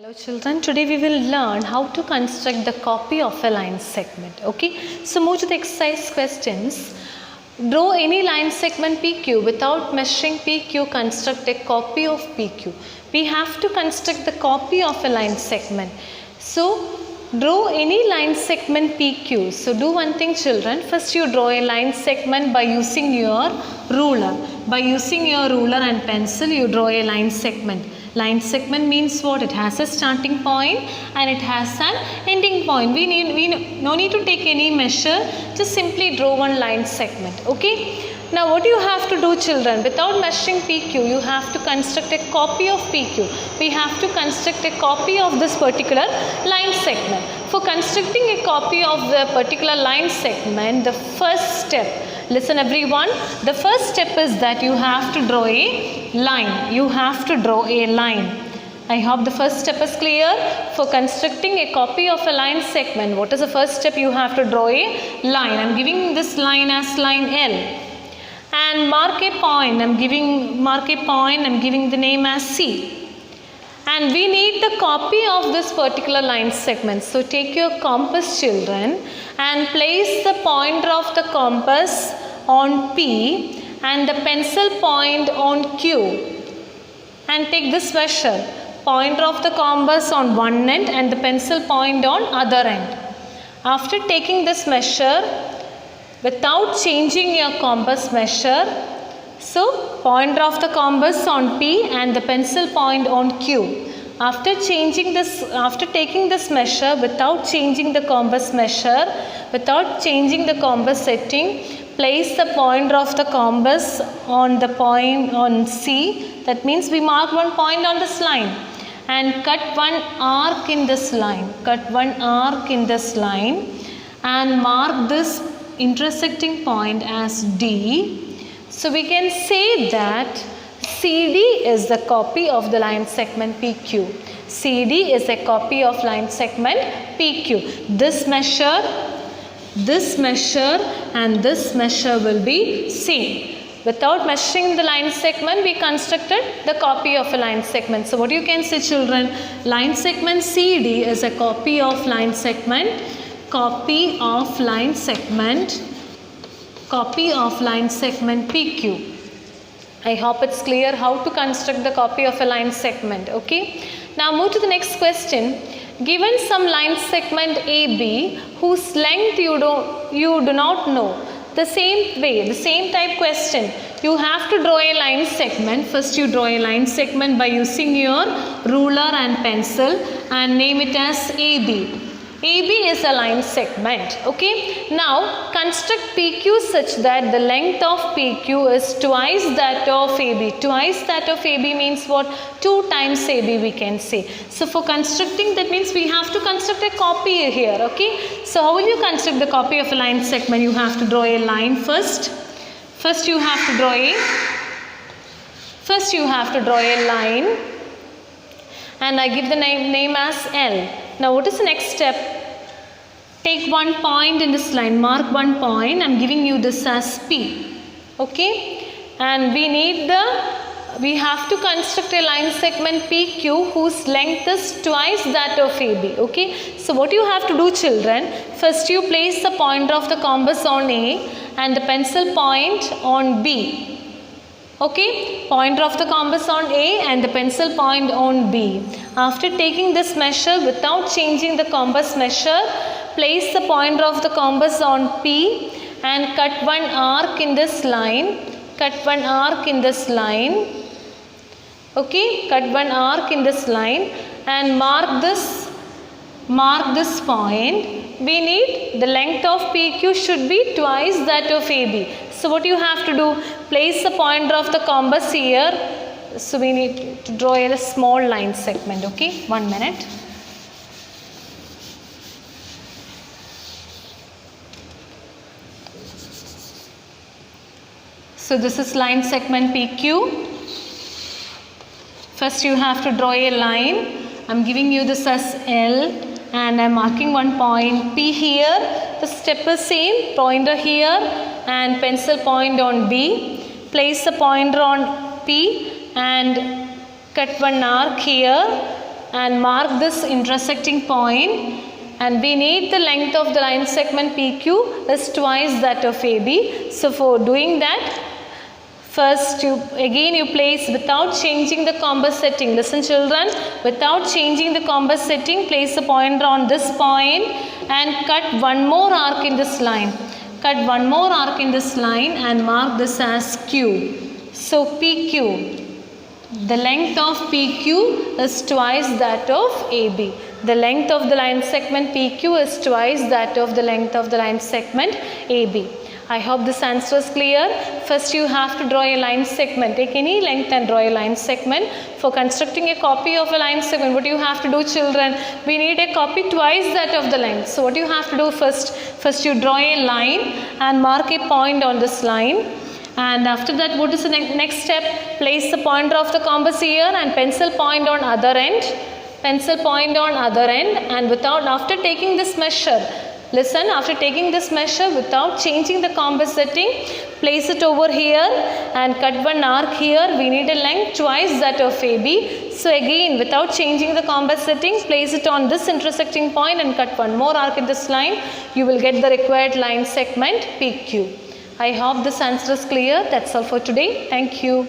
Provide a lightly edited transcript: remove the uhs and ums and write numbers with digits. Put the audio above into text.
Hello children, today we will learn how to construct the copy of a line segment. Okay, so move to the exercise questions. Draw any line segment PQ without measuring PQ, construct a copy of PQ. We have to construct the copy of a line segment. So draw any line segment PQ. So do one thing children, first you draw a line segment by using your ruler. By using your ruler and pencil you draw a line segment. Line segment means what? It has a starting point and it has an ending point. No need to take any measure, just simply draw one line segment. Okay. Now what you have to do children, without measuring PQ, you have to construct a copy of PQ. We have to construct a copy of this particular line segment. For constructing a copy of the particular line segment, the first step, listen everyone, the first step is that you have to draw a line. You have to draw a line. I hope the first step is clear. For constructing a copy of a line segment, what is the first step? You have to draw a line. I am giving this line as line L. And mark a point. I am giving the name as C. And we need the copy of this particular line segment. So take your compass children and place the pointer of the compass on P and the pencil point on Q. And take this measure. Pointer of the compass on one end and the pencil point on other end. After taking this measure, without changing your compass measure, so pointer of the compass on P and the pencil point on Q. After taking this measure, without changing the compass measure, without changing the compass setting, place the pointer of the compass on the point on C. That means we mark one point on this line and cut one arc in this line. Cut one arc in this line and mark this intersecting point as D. So we can say that CD is the copy of the line segment PQ. CD is a copy of line segment PQ. This measure and this measure will be same. Without measuring the line segment, we constructed the copy of a line segment. So what you can say children, line segment CD is a copy of line segment PQ. I hope it's clear how to construct the copy of a line segment. Okay. Now move to the next question. Given some line segment AB whose length you do not know. The same way, the same type question. You have to draw a line segment. First you draw a line segment by using your ruler and pencil and name it as AB. AB is a line segment. Okay. Now construct PQ such that the length of PQ is twice that of AB. Twice that of AB means what? 2 times AB we can say. So for constructing, that means we have to construct a copy here. Okay. So how will you construct the copy of a line segment? You have to draw a line first. First you have to draw a line and I give the name as L. Now what is the next step? Take one point in this line, mark one point. I am giving you this as P. Okay. And we have to construct a line segment PQ whose length is twice that of AB. Okay. So what you have to do children, first you place the pointer of the compass on A and the pencil point on B. Okay, pointer of the compass on A and the pencil point on B. After taking this measure without changing the compass measure, place the pointer of the compass on P and cut one arc in this line. Cut one arc in this line. Okay, cut one arc in this line and mark this point. We need the length of PQ should be twice that of AB. So what you have to do, place the pointer of the compass here. So we need to draw a small line segment. Okay, 1 minute. So this is line segment PQ. First you have to draw a line. I am giving you this as L and I am marking one point P here. The step is same, pointer here and pencil point on B. Place the pointer on P and cut one arc here and mark this intersecting point, and we need the length of the line segment PQ is twice that of AB. So for doing that, first you place without changing the compass setting. Listen children, without changing the compass setting, place the pointer on this point and cut one more arc in this line. Cut one more arc in this line and mark this as Q. So PQ. The length of PQ is twice that of AB. The length of the line segment PQ is twice that of the length of the line segment AB. I hope this answer is clear. First you have to draw a line segment. Take any length and draw a line segment. For constructing a copy of a line segment, what do you have to do children? We need a copy twice that of the length. So what do you have to do first? First you draw a line and mark a point on this line. And after that, what is the next step? Place the pointer of the compass here and pencil point on other end. Pencil point on other end, and after taking this measure, listen, after taking this measure without changing the compass setting, place it over here and cut one arc here. We need a length twice that of AB. So again, without changing the compass setting, place it on this intersecting point and cut one more arc in this line. You will get the required line segment PQ. I hope this answer is clear. That's all for today. Thank you.